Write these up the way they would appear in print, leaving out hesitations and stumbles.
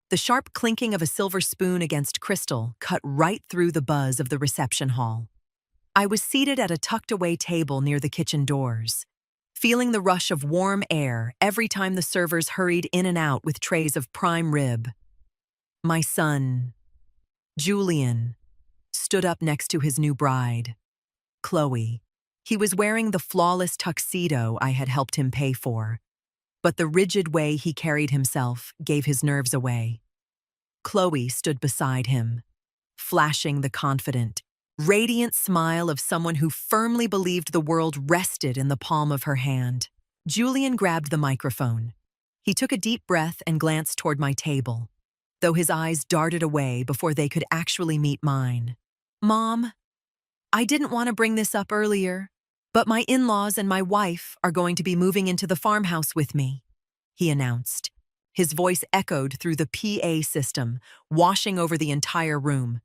The sharp clinking of a silver spoon against crystal cut right through the buzz of the reception hall. I was seated at a tucked-away table near the kitchen doors, feeling the rush of warm air every time the servers hurried in and out with trays of prime rib. My son, Julian, stood up next to his new bride, Chloe. He was wearing the flawless tuxedo I had helped him pay for, but the rigid way he carried himself gave his nerves away. Chloe stood beside him, flashing the confident, radiant smile of someone who firmly believed the world rested in the palm of her hand. Julian grabbed the microphone. He took a deep breath and glanced toward my table, though his eyes darted away before they could actually meet mine. "Mom, I didn't want to bring this up earlier, but my in-laws and my wife are going to be moving into the farmhouse with me," he announced. His voice echoed through the PA system, washing over the entire room.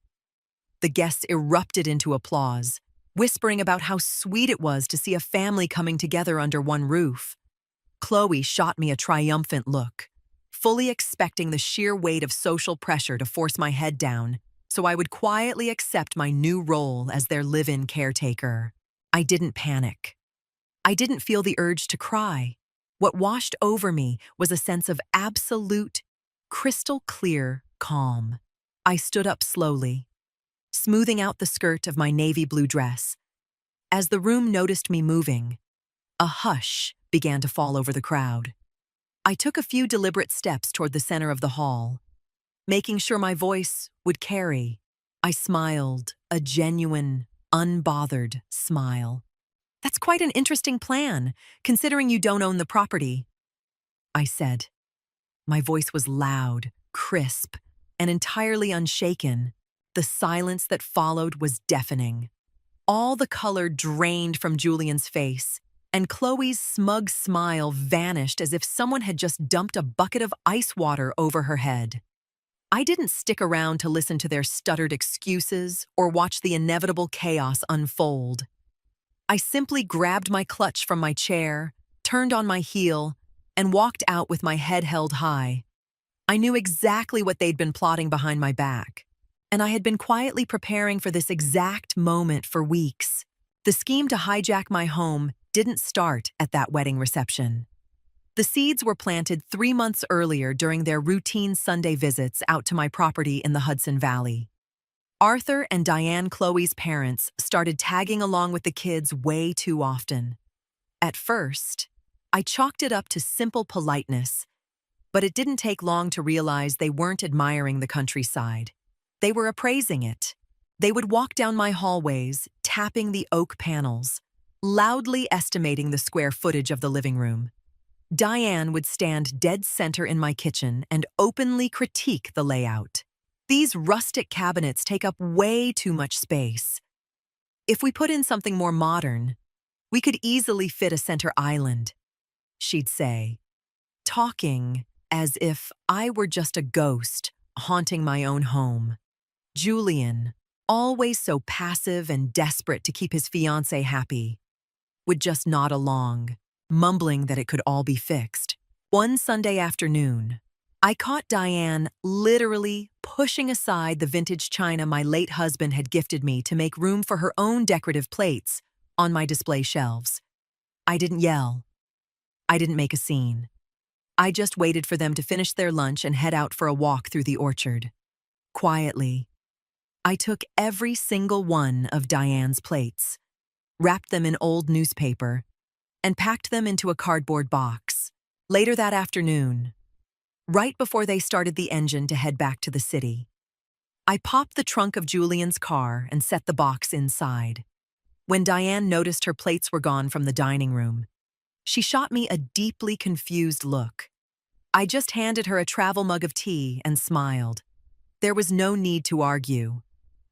The guests erupted into applause, whispering about how sweet it was to see a family coming together under one roof. Chloe shot me a triumphant look, fully expecting the sheer weight of social pressure to force my head down, so I would quietly accept my new role as their live-in caretaker. I didn't panic. I didn't feel the urge to cry. What washed over me was a sense of absolute, crystal-clear calm. I stood up slowly, smoothing out the skirt of my navy blue dress. As the room noticed me moving, a hush began to fall over the crowd. I took a few deliberate steps toward the center of the hall, making sure my voice would carry. I smiled, a genuine, unbothered smile. "That's quite an interesting plan, considering you don't own the property," I said. My voice was loud, crisp, and entirely unshaken. The silence that followed was deafening. All the color drained from Julian's face, and Chloe's smug smile vanished as if someone had just dumped a bucket of ice water over her head. I didn't stick around to listen to their stuttered excuses or watch the inevitable chaos unfold. I simply grabbed my clutch from my chair, turned on my heel, and walked out with my head held high. I knew exactly what they'd been plotting behind my back, and I had been quietly preparing for this exact moment for weeks. The scheme to hijack my home didn't start at that wedding reception. The seeds were planted 3 months earlier during their routine Sunday visits out to my property in the Hudson Valley. Arthur and Diane, Chloe's parents, started tagging along with the kids way too often. At first, I chalked it up to simple politeness, but it didn't take long to realize they weren't admiring the countryside. They were appraising it. They would walk down my hallways, tapping the oak panels, loudly estimating the square footage of the living room. Diane would stand dead center in my kitchen and openly critique the layout. "These rustic cabinets take up way too much space. If we put in something more modern, we could easily fit a center island," she'd say, talking as if I were just a ghost haunting my own home. Julian, always so passive and desperate to keep his fiancée happy, would just nod along, mumbling that it could all be fixed. One Sunday afternoon, I caught Diane literally pushing aside the vintage china my late husband had gifted me to make room for her own decorative plates on my display shelves. I didn't yell. I didn't make a scene. I just waited for them to finish their lunch and head out for a walk through the orchard. Quietly, I took every single one of Diane's plates, wrapped them in old newspaper, and packed them into a cardboard box. Later that afternoon, right before they started the engine to head back to the city, I popped the trunk of Julian's car and set the box inside. When Diane noticed her plates were gone from the dining room, she shot me a deeply confused look. I just handed her a travel mug of tea and smiled. There was no need to argue.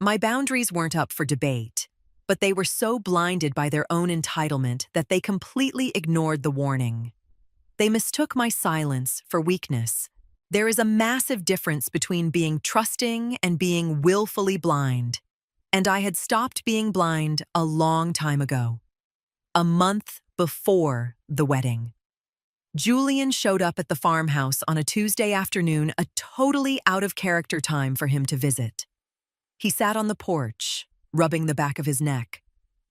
My boundaries weren't up for debate, but they were so blinded by their own entitlement that they completely ignored the warning. They mistook my silence for weakness. There is a massive difference between being trusting and being willfully blind, and I had stopped being blind a long time ago, a month before the wedding. Julian showed up at the farmhouse on a Tuesday afternoon, a totally out-of-character time for him to visit. He sat on the porch, rubbing the back of his neck,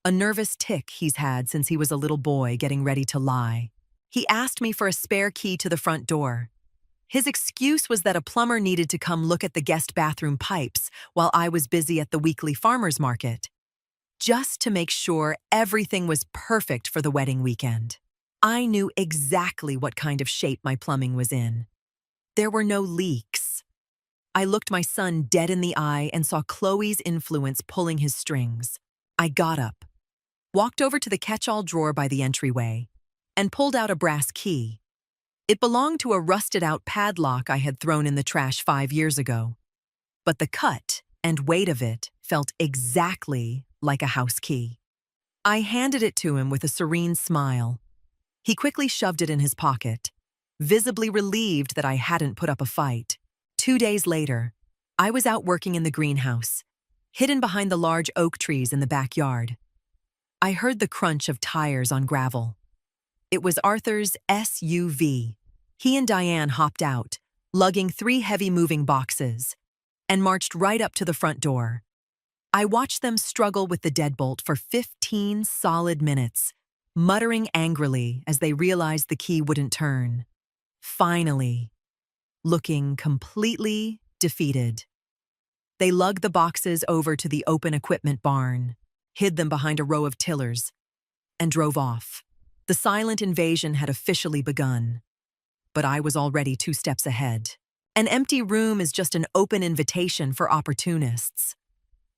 a nervous tic he's had since he was a little boy getting ready to lie. He asked me for a spare key to the front door. His excuse was that a plumber needed to come look at the guest bathroom pipes while I was busy at the weekly farmers market, just to make sure everything was perfect for the wedding weekend. I knew exactly what kind of shape my plumbing was in. There were no leaks. I looked my son dead in the eye and saw Chloe's influence pulling his strings. I got up, walked over to the catch-all drawer by the entryway, and pulled out a brass key. It belonged to a rusted-out padlock I had thrown in the trash 5 years ago. But the cut and weight of it felt exactly like a house key. I handed it to him with a serene smile. He quickly shoved it in his pocket, visibly relieved that I hadn't put up a fight. 2 days later, I was out working in the greenhouse, hidden behind the large oak trees in the backyard. I heard the crunch of tires on gravel. It was Arthur's SUV. He and Diane hopped out, lugging 3 heavy moving boxes, and marched right up to the front door. I watched them struggle with the deadbolt for 15 solid minutes, muttering angrily as they realized the key wouldn't turn. Finally, looking completely defeated, they lugged the boxes over to the open equipment barn, hid them behind a row of tillers, and drove off. The silent invasion had officially begun, but I was already 2 steps ahead. An empty room is just an open invitation for opportunists.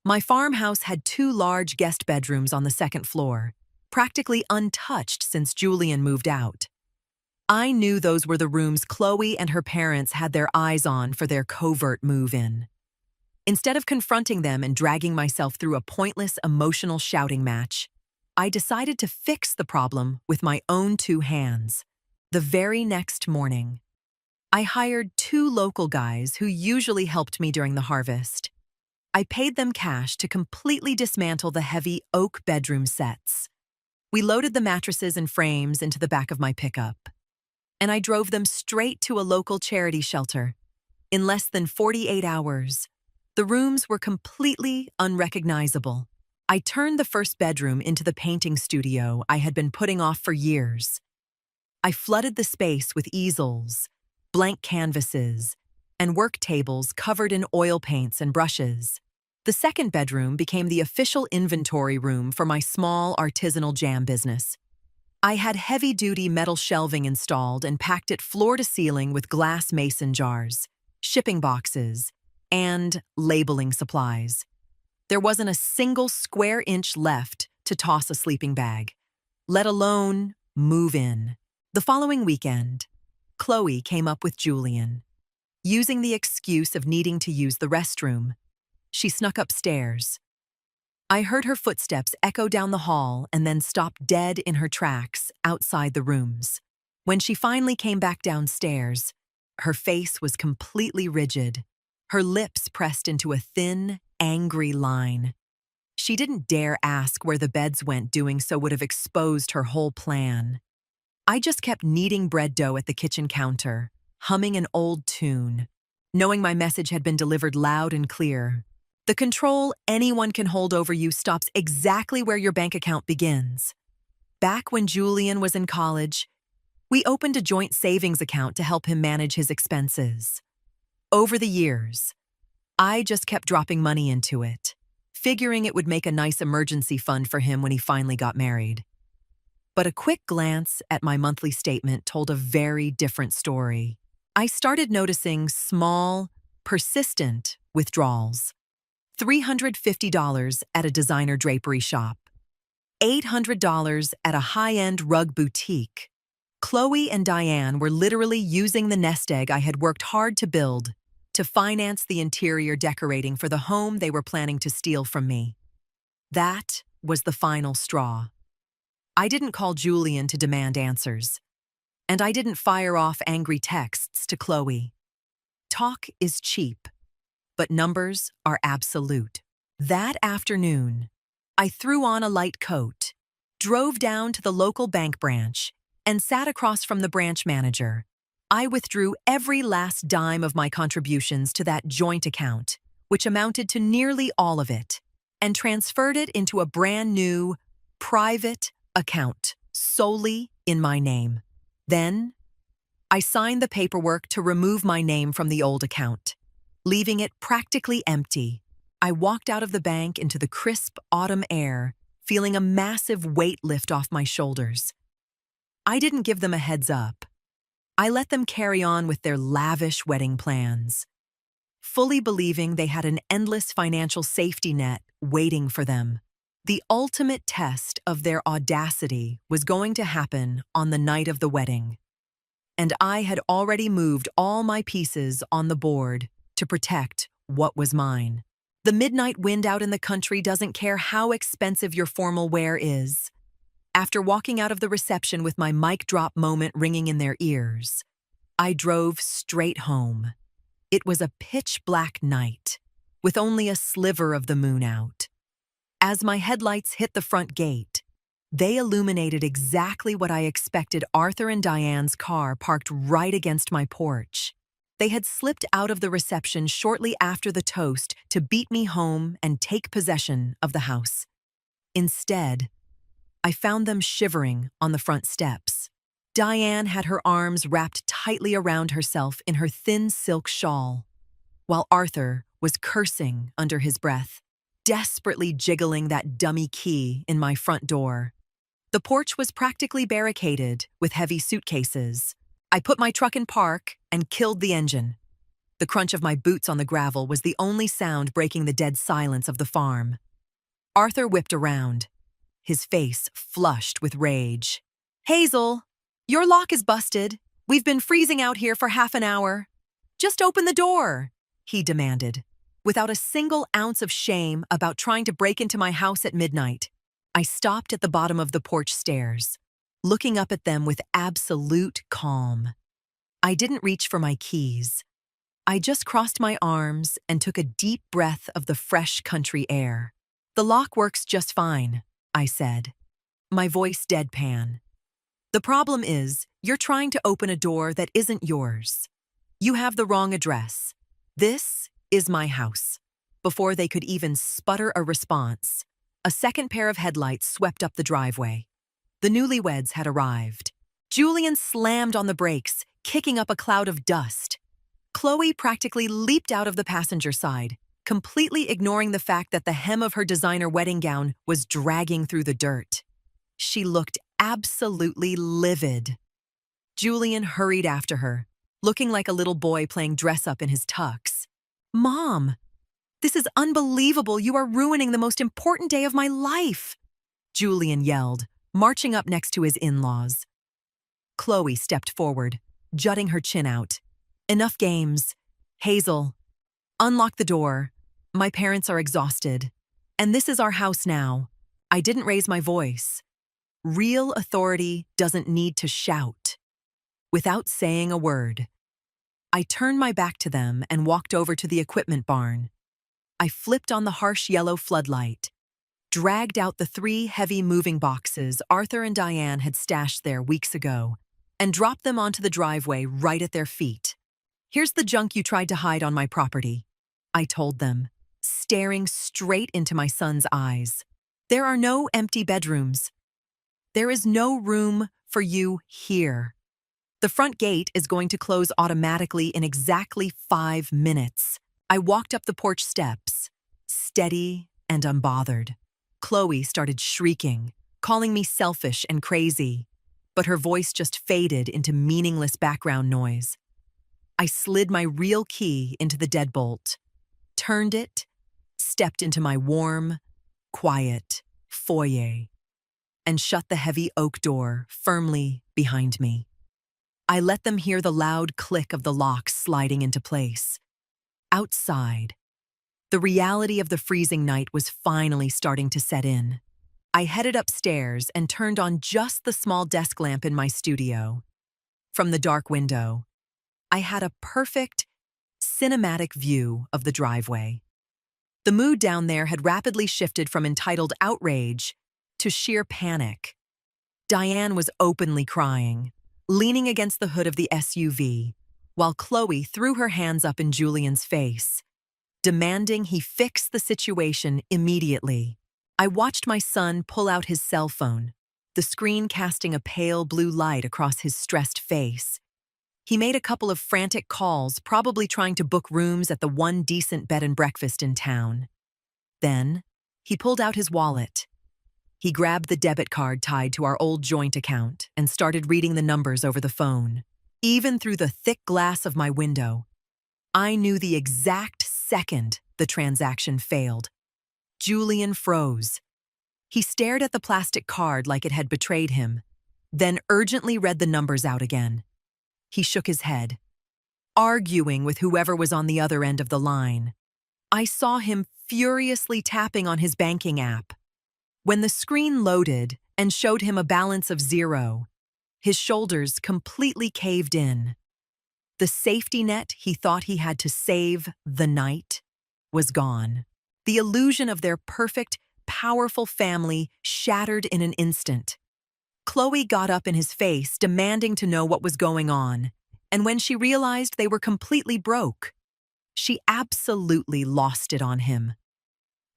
My farmhouse had 2 large guest bedrooms on the 2nd floor, practically untouched since Julian moved out. I knew those were the rooms Chloe and her parents had their eyes on for their covert move-in. Instead of confronting them and dragging myself through a pointless emotional shouting match, I decided to fix the problem with my own 2 hands. The very next morning, I hired 2 local guys who usually helped me during the harvest. I paid them cash to completely dismantle the heavy oak bedroom sets. We loaded the mattresses and frames into the back of my pickup, and I drove them straight to a local charity shelter. In less than 48 hours, the rooms were completely unrecognizable. I turned the first bedroom into the painting studio I had been putting off for years. I flooded the space with easels, blank canvases, and work tables covered in oil paints and brushes. The second bedroom became the official inventory room for my small artisanal jam business. I had heavy-duty metal shelving installed and packed it floor to ceiling with glass mason jars, shipping boxes, and labeling supplies. There wasn't a single square inch left to toss a sleeping bag, let alone move in. The following weekend, Chloe came up with Julian, using the excuse of needing to use the restroom. She snuck upstairs. I heard her footsteps echo down the hall and then stop dead in her tracks outside the rooms. When she finally came back downstairs, her face was completely rigid, her lips pressed into a thin, angry line. She didn't dare ask where the beds went, doing so would have exposed her whole plan. I just kept kneading bread dough at the kitchen counter, humming an old tune, knowing my message had been delivered loud and clear. The control anyone can hold over you stops exactly where your bank account begins. Back when Julian was in college, we opened a joint savings account to help him manage his expenses. Over the years, I just kept dropping money into it, figuring it would make a nice emergency fund for him when he finally got married. But a quick glance at my monthly statement told a very different story. I started noticing small, persistent withdrawals. $350 at a designer drapery shop, $800 at a high-end rug boutique. Chloe and Diane were literally using the nest egg I had worked hard to build to finance the interior decorating for the home they were planning to steal from me. That was the final straw. I didn't call Julian to demand answers, and I didn't fire off angry texts to Chloe. Talk is cheap, but numbers are absolute. That afternoon, I threw on a light coat, drove down to the local bank branch, and sat across from the branch manager. I withdrew every last dime of my contributions to that joint account, which amounted to nearly all of it, and transferred it into a brand new, private account solely in my name. Then, I signed the paperwork to remove my name from the old account, leaving it practically empty. I walked out of the bank into the crisp autumn air, feeling a massive weight lift off my shoulders. I didn't give them a heads up. I let them carry on with their lavish wedding plans, fully believing they had an endless financial safety net waiting for them. The ultimate test of their audacity was going to happen on the night of the wedding, and I had already moved all my pieces on the board to protect what was mine. The midnight wind out in the country doesn't care how expensive your formal wear is. After walking out of the reception with my mic drop moment ringing in their ears, I drove straight home. It was a pitch-black night, with only a sliver of the moon out. As my headlights hit the front gate, they illuminated exactly what I expected: Arthur and Diane's car parked right against my porch. They had slipped out of the reception shortly after the toast to beat me home and take possession of the house. Instead, I found them shivering on the front steps. Diane had her arms wrapped tightly around herself in her thin silk shawl, while Arthur was cursing under his breath, desperately jiggling that dummy key in my front door. The porch was practically barricaded with heavy suitcases. I put my truck in park and killed the engine. The crunch of my boots on the gravel was the only sound breaking the dead silence of the farm. Arthur whipped around, his face flushed with rage. "Hazel, your lock is busted. We've been freezing out here for half an hour. Just open the door," he demanded, without a single ounce of shame about trying to break into my house at midnight. I stopped at the bottom of the porch stairs, looking up at them with absolute calm. I didn't reach for my keys. I just crossed my arms and took a deep breath of the fresh country air. "The lock works just fine," I said, my voice deadpan. "The problem is, you're trying to open a door that isn't yours. You have the wrong address. This is my house." Before they could even sputter a response, a second pair of headlights swept up the driveway. The newlyweds had arrived. Julian slammed on the brakes, kicking up a cloud of dust. Chloe practically leaped out of the passenger side, completely ignoring the fact that the hem of her designer wedding gown was dragging through the dirt. She looked absolutely livid. Julian hurried after her, looking like a little boy playing dress-up in his tux. "Mom, this is unbelievable. You are ruining the most important day of my life," Julian yelled, marching up next to his in-laws. Chloe stepped forward, jutting her chin out. "Enough games. Hazel, unlock the door. My parents are exhausted. And this is our house now." I didn't raise my voice. Real authority doesn't need to shout. Without saying a word, I turned my back to them and walked over to the equipment barn. I flipped on the harsh yellow floodlight, dragged out the 3 heavy moving boxes Arthur and Diane had stashed there weeks ago, and dropped them onto the driveway right at their feet. "Here's the junk you tried to hide on my property," I told them, staring straight into my son's eyes. "There are no empty bedrooms. There is no room for you here. The front gate is going to close automatically in exactly 5 minutes." I walked up the porch steps, steady and unbothered. Chloe started shrieking, calling me selfish and crazy, but her voice just faded into meaningless background noise. I slid my real key into the deadbolt, turned it, stepped into my warm, quiet foyer, and shut the heavy oak door firmly behind me. I let them hear the loud click of the lock sliding into place. Outside, the reality of the freezing night was finally starting to set in. I headed upstairs and turned on just the small desk lamp in my studio. From the dark window, I had a perfect, cinematic view of the driveway. The mood down there had rapidly shifted from entitled outrage to sheer panic. Diane was openly crying, leaning against the hood of the SUV, while Chloe threw her hands up in Julian's face, demanding he fix the situation immediately. I watched my son pull out his cell phone, the screen casting a pale blue light across his stressed face. He made a couple of frantic calls, probably trying to book rooms at the one decent bed and breakfast in town. Then, he pulled out his wallet. He grabbed the debit card tied to our old joint account and started reading the numbers over the phone. Even through the thick glass of my window, I knew the exact second the transaction failed. Julian froze. He stared at the plastic card like it had betrayed him, then urgently read the numbers out again. He shook his head, arguing with whoever was on the other end of the line. I saw him furiously tapping on his banking app. When the screen loaded and showed him a balance of 0, his shoulders completely caved in. The safety net he thought he had to save the night was gone. The illusion of their perfect, powerful family shattered in an instant. Chloe got up in his face, demanding to know what was going on, and when she realized they were completely broke, she absolutely lost it on him.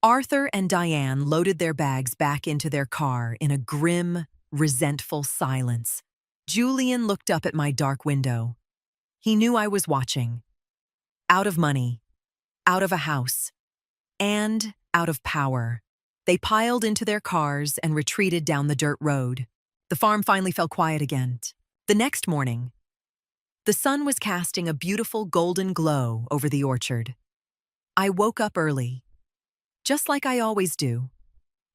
Arthur and Diane loaded their bags back into their car in a grim, resentful silence. Julian looked up at my dark window. He knew I was watching. Out of money, out of a house, and out of power. They piled into their cars and retreated down the dirt road. The farm finally fell quiet again. The next morning, the sun was casting a beautiful golden glow over the orchard. I woke up early, just like I always do,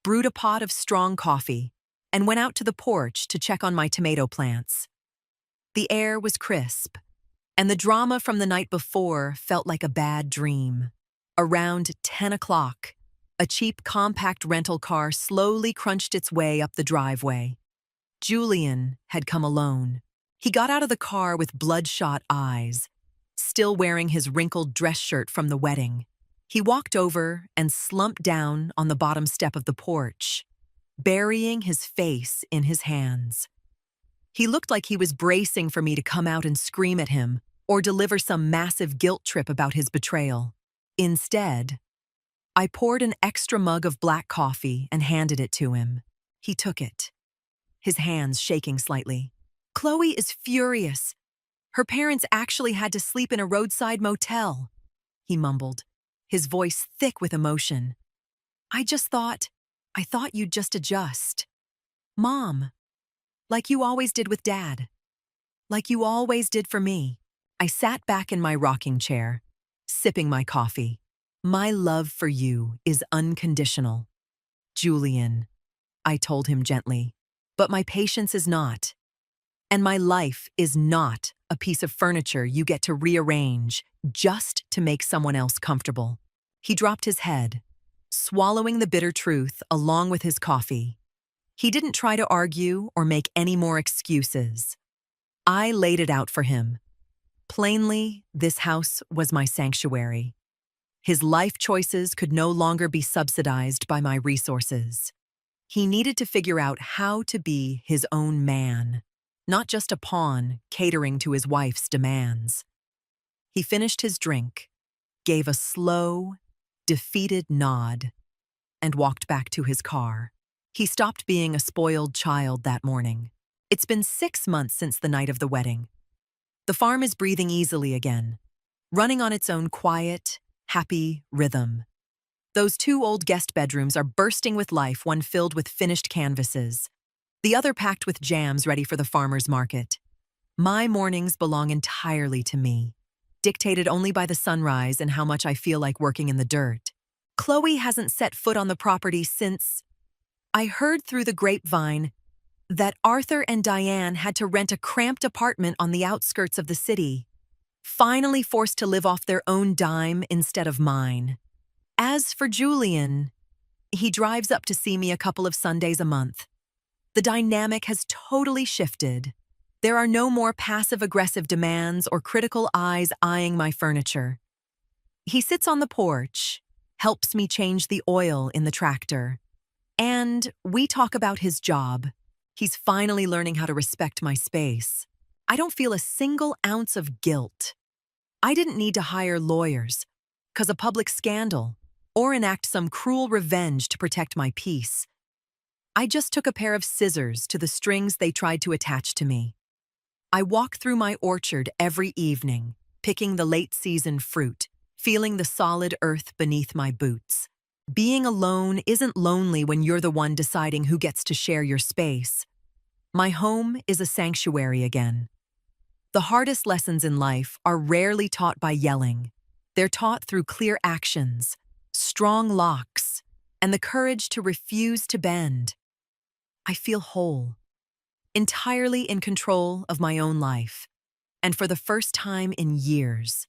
brewed a pot of strong coffee, and went out to the porch to check on my tomato plants. The air was crisp, and the drama from the night before felt like a bad dream. Around 10 o'clock, a cheap compact rental car slowly crunched its way up the driveway. Julian had come alone. He got out of the car with bloodshot eyes, still wearing his wrinkled dress shirt from the wedding. He walked over and slumped down on the bottom step of the porch, burying his face in his hands. He looked like he was bracing for me to come out and scream at him or deliver some massive guilt trip about his betrayal. Instead, I poured an extra mug of black coffee and handed it to him. He took it, his hands shaking slightly. "Chloe is furious. Her parents actually had to sleep in a roadside motel," he mumbled, his voice thick with emotion. I thought you'd just adjust. Mom, like you always did with Dad. Like you always did for me." I sat back in my rocking chair, sipping my coffee. "My love for you is unconditional, Julian," I told him gently, "but my patience is not. And my life is not a piece of furniture you get to rearrange just to make someone else comfortable." He dropped his head, swallowing the bitter truth along with his coffee. He didn't try to argue or make any more excuses. I laid it out for him. Plainly, this house was my sanctuary. His life choices could no longer be subsidized by my resources. He needed to figure out how to be his own man, not just a pawn catering to his wife's demands. He finished his drink, gave a slow, defeated nod, and walked back to his car. He stopped being a spoiled child that morning. It's been 6 months since the night of the wedding. The farm is breathing easily again, running on its own quiet, happy rhythm. Those 2 old guest bedrooms are bursting with life, one filled with finished canvases, the other packed with jams ready for the farmer's market. My mornings belong entirely to me, dictated only by the sunrise and how much I feel like working in the dirt. Chloe hasn't set foot on the property since I heard through the grapevine that Arthur and Diane had to rent a cramped apartment on the outskirts of the city, finally forced to live off their own dime instead of mine. As for Julian, he drives up to see me a couple of Sundays a month. The dynamic has totally shifted. There are no more passive-aggressive demands or critical eyes eyeing my furniture. He sits on the porch, helps me change the oil in the tractor, and we talk about his job. He's finally learning how to respect my space. I don't feel a single ounce of guilt. I didn't need to hire lawyers, cause a public scandal, or enact some cruel revenge to protect my peace. I just took a pair of scissors to the strings they tried to attach to me. I walk through my orchard every evening, picking the late-season fruit, feeling the solid earth beneath my boots. Being alone isn't lonely when you're the one deciding who gets to share your space. My home is a sanctuary again. The hardest lessons in life are rarely taught by yelling. They're taught through clear actions, strong locks, and the courage to refuse to bend. I feel whole, entirely in control of my own life, and for the first time in years,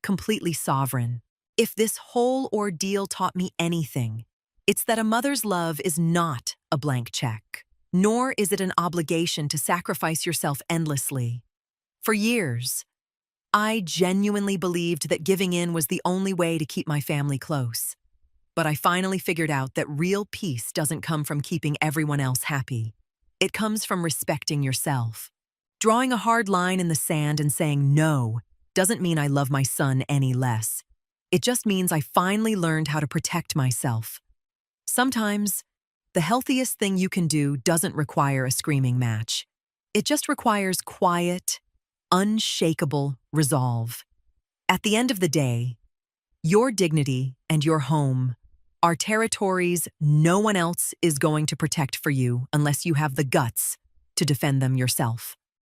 completely sovereign. If this whole ordeal taught me anything, it's that a mother's love is not a blank check, nor is it an obligation to sacrifice yourself endlessly. For years, I genuinely believed that giving in was the only way to keep my family close. But I finally figured out that real peace doesn't come from keeping everyone else happy. It comes from respecting yourself. Drawing a hard line in the sand and saying no doesn't mean I love my son any less. It just means I finally learned how to protect myself. Sometimes, the healthiest thing you can do doesn't require a screaming match. It just requires quiet, unshakable resolve. At the end of the day, your dignity and your home are territories no one else is going to protect for you unless you have the guts to defend them yourself.